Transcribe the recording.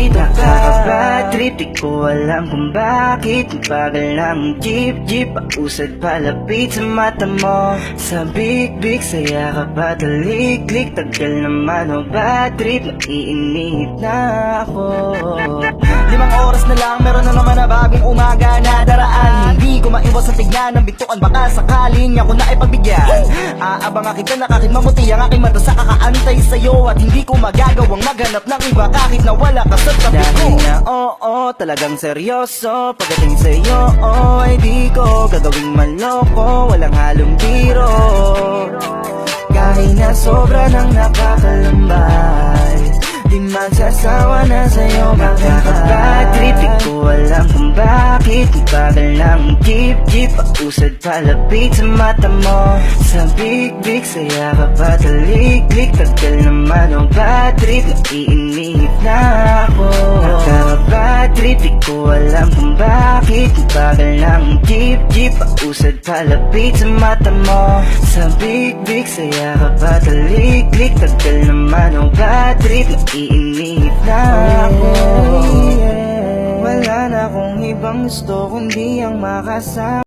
dito ka. Nakaka-bad trip, di ko alam kung bakit. Ang bagal ng jeep, pausad palapit sa mata mo. Sa big, saya ka ba taliklik? Tagal naman o bad trip, naiinip na ako. 5 oras na lang, meron na naman na bagong umaga na daraan. Hindi ko maiwas sa tignan ng bituan, baka sakaling ako na ay pagbigyan. Aabang kita na kahit mamuti ang aking mata sa kakaantay sa'yo. At hindi ko magagawang maghanap ng iba kahit na wala ka sa tabi ko. Dahil na oo, talagang seryoso. Pagdating sa'yo, ay di ko gagawing maloko. Walang halong biro. Kahit na sobra nang nakakalambay, di magsasawa na sa'yo magkakabad trip. Di ko alam kung bakit. Ang bagal ng jeep, pausad palapit sa mata mo. Sa big, saya ka ba taliklik? Tagal naman o bad trip, naiinip na ako. Nakakabad trip, di ko alam kung bakit. Ang bagal ng jeep, pausad palapit sa mata mo. Sa big, saya ka ba taliklik? Tagal naman o bad trip, naiinip na ako. Wala na akong ibang gusto kundi ang makasama.